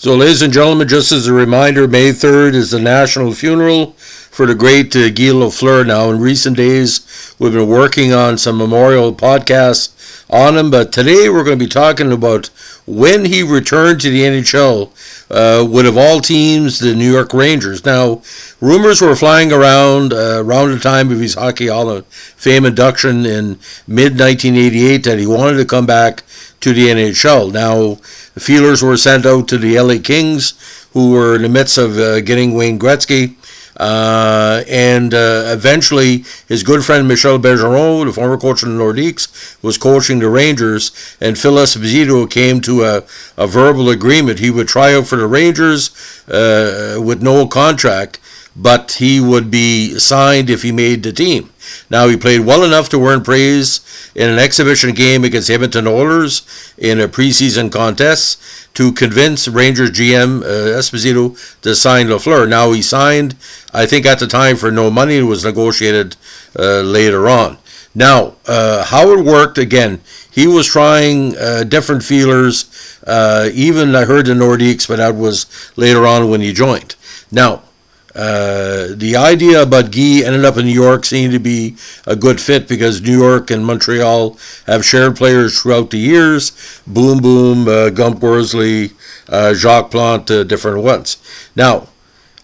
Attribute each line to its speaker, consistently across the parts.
Speaker 1: So, ladies and gentlemen, just as a reminder, May 3rd is the national funeral for the great Guy Lafleur. Now, in recent days, we've been working on some memorial podcasts on him, but today we're going to be talking about when he returned to the NHL with, of all teams, the New York Rangers. Now, rumors were flying around the time of his Hockey Hall of Fame induction in mid-1988 that he wanted to come back to the NHL. Now, the feelers were sent out to the LA Kings, who were in the midst of getting Wayne Gretzky. And eventually, his good friend Michel Bergeron, the former coach of the Nordiques, was coaching the Rangers, and Phil Esposito came to a verbal agreement. He would try out for the Rangers with no contract, but he would be signed if he made the team. Now, he played well enough to earn praise in an exhibition game against Edmonton Oilers in a preseason contest to convince Rangers GM Esposito to sign Lafleur. Now, he signed, I think at the time, for no money. It was negotiated later on. Now, how it worked, again, he was trying different feelers. Even I heard the Nordiques, but that was later on when he joined. Now, the idea about Guy ended up in New York seemed to be a good fit because New York and Montreal have shared players throughout the years. Boom Boom, Gump Worsley, Jacques Plante, different ones. Now,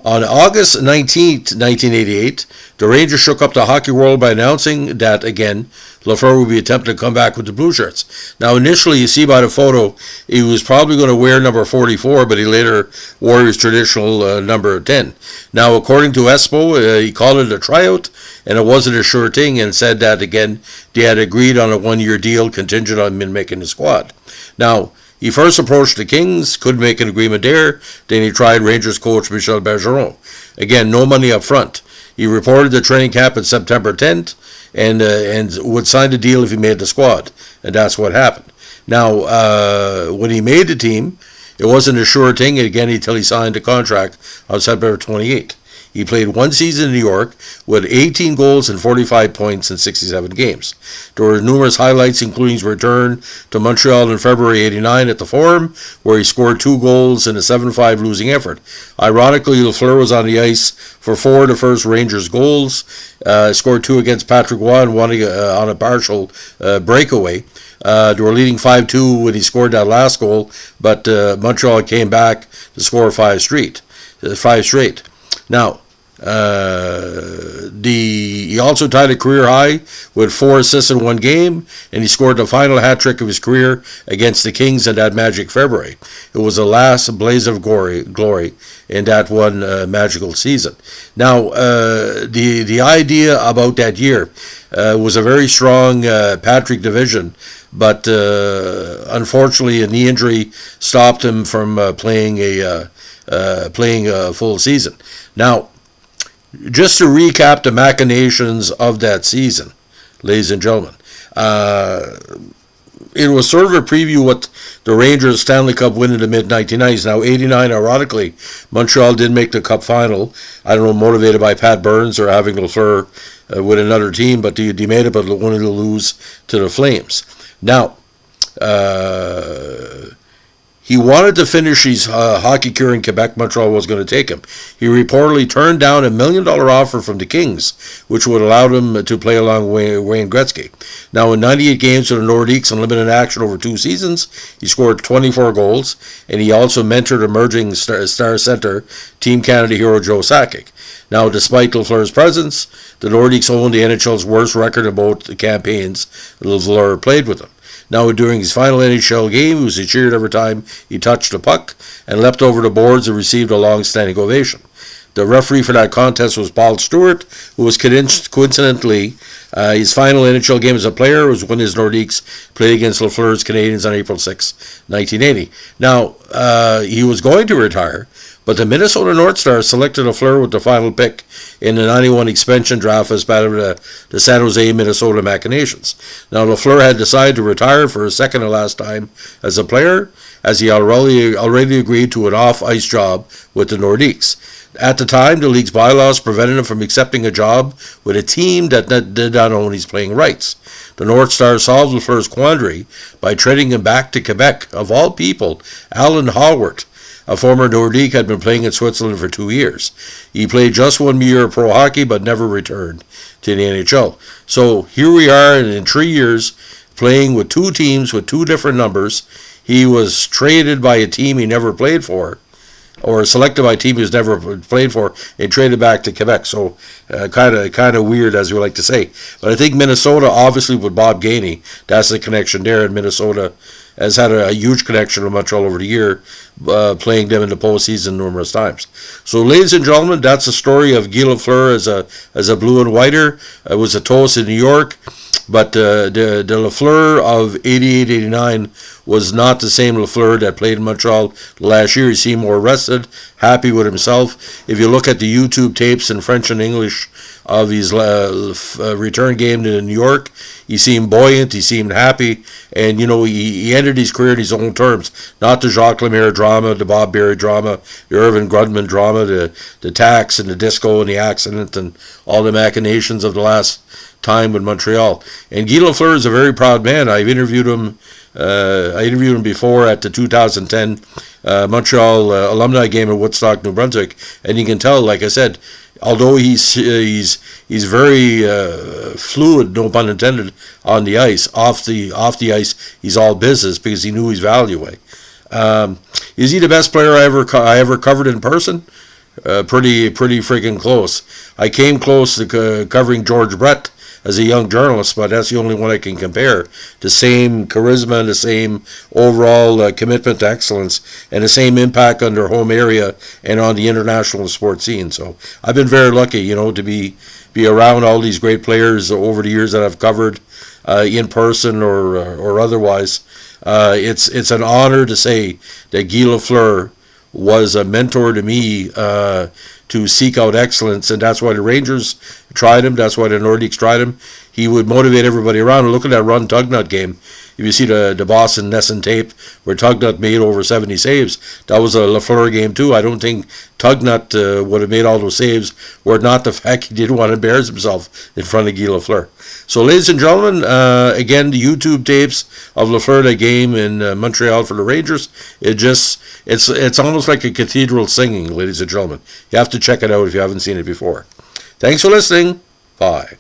Speaker 1: on August 19th, 1988, the Rangers shook up the hockey world by announcing that, again, Lafleur would be attempting to come back with the Blue Shirts. Now, initially, you see by the photo, he was probably going to wear number 44, but he later wore his traditional number 10. Now, according to Espo, he called it a tryout, and it wasn't a sure thing, and said that, again, they had agreed on a one-year deal contingent on him making the squad. Now, he first approached the Kings, couldn't make an agreement there. Then he tried Rangers coach Michel Bergeron. Again, no money up front. He reported the training camp on September 10th and would sign the deal if he made the squad. And that's what happened. Now, when he made the team, it wasn't a sure thing, again, until he signed the contract on September 28th. He played one season in New York with 18 goals and 45 points in 67 games. There were numerous highlights, including his return to Montreal in February '89 at the Forum, where he scored 2 goals in a 7-5 losing effort. Ironically, Lafleur was on the ice for 4 of the first Rangers goals, scored 2 against Patrick Roy and 1 on a partial breakaway. They were leading 5-2 when he scored that last goal, but Montreal came back to score 5 straight. Now, he also tied a career high with 4 assists in 1 game, and he scored the final hat trick of his career against the Kings in that magic February. It was the last blaze of glory in that one magical season. Now, the idea about that year was a very strong Patrick division, but unfortunately a knee injury stopped him from playing a full season. Now, just to recap the machinations of that season, ladies and gentlemen, it was sort of a preview what the Rangers Stanley Cup win in the mid-1990s. Now, '89, ironically, Montreal did make the Cup final. I don't know, motivated by Pat Burns or having Lafleur with another team, but they made it, but wanted to lose to the Flames. Now, he wanted to finish his hockey career in Quebec. Montreal was going to take him. He reportedly turned down $1 million offer from the Kings, which would allow him to play along Wayne Gretzky. Now, in 98 games with the Nordiques and limited action over 2 seasons, he scored 24 goals, and he also mentored emerging star center Team Canada hero Joe Sakic. Now, despite Lafleur's presence, the Nordiques owned the NHL's worst record in both the campaigns Lafleur played with them. Now, during his final NHL game, he was cheered every time he touched the puck and leapt over the boards and received a long-standing ovation. The referee for that contest was Paul Stewart, who was coincidentally his final NHL game as a player was when his Nordiques played against Lafleur's Canadiens on April 6, 1980. Now, he was going to retire, but the Minnesota North Stars selected Lafleur with the final pick in the '91 expansion draft as part of the San Jose, Minnesota machinations. Now, Lafleur had decided to retire for a second and last time as a player, as he already agreed to an off-ice job with the Nordiques. At the time, the league's bylaws prevented him from accepting a job with a team that did not own his playing rights. The North Stars solved Lafleur's quandary by trading him back to Quebec. Of all people, Alan Howard, a former Nordique, had been playing in Switzerland for 2 years. He played just 1 year of pro hockey, but never returned to the NHL. So here we are in 3 years playing with 2 teams with 2 different numbers. He was traded by a team he never played for, or selected by a team he's never played for, and traded back to Quebec. So kind of weird, as we like to say. But I think Minnesota, obviously with Bob Gainey, that's the connection there. And Minnesota has had a huge connection with Montreal over the year, playing them in the postseason numerous times. So, ladies and gentlemen, that's the story of Guy Lafleur as a blue and whiter. It was a toast in New York, but the Lafleur of 88-89 was not the same Lafleur that played in Montreal last year. He seemed more rested, happy with himself. If you look at the YouTube tapes in French and English of his return game to New York, he seemed buoyant, he seemed happy, and he ended his career in his own terms. Not the Jacques Lemaire drama, the Bob Berry drama, the Irvin Grudman drama, the tax and the disco and the accident and all the machinations of the last time with Montreal. And Guy Lafleur is a very proud man. I've interviewed him. I interviewed him before at the 2010 Montreal alumni game in Woodstock, New Brunswick, and you can tell, like I said, although he's very fluid, no pun intended, on the ice, off the ice, he's all business because he knew his value. Is he the best player I ever covered in person? Pretty freaking close. I came close to covering George Brett as a young journalist, but that's the only one I can compare. The same charisma, the same overall commitment to excellence, and the same impact on their home area and on the international sports scene. So I've been very lucky, to be around all these great players over the years that I've covered in person or otherwise. It's an honor to say that Guy Lafleur was a mentor to me to seek out excellence, and that's why the Rangers tried him. That's why the Nordiques tried him. He would motivate everybody around. And look at that Ron Tugnut game. If you see the Boston Nesson tape where Tugnut made over 70 saves, that was a Lafleur game too. I don't think Tugnut would have made all those saves were it not the fact he didn't want to embarrass himself in front of Guy Lafleur. So, ladies and gentlemen, again, the YouTube tapes of Lafleur, that game in Montreal for the Rangers, it's almost like a cathedral singing, ladies and gentlemen. You have to check it out if you haven't seen it before. Thanks for listening. Bye.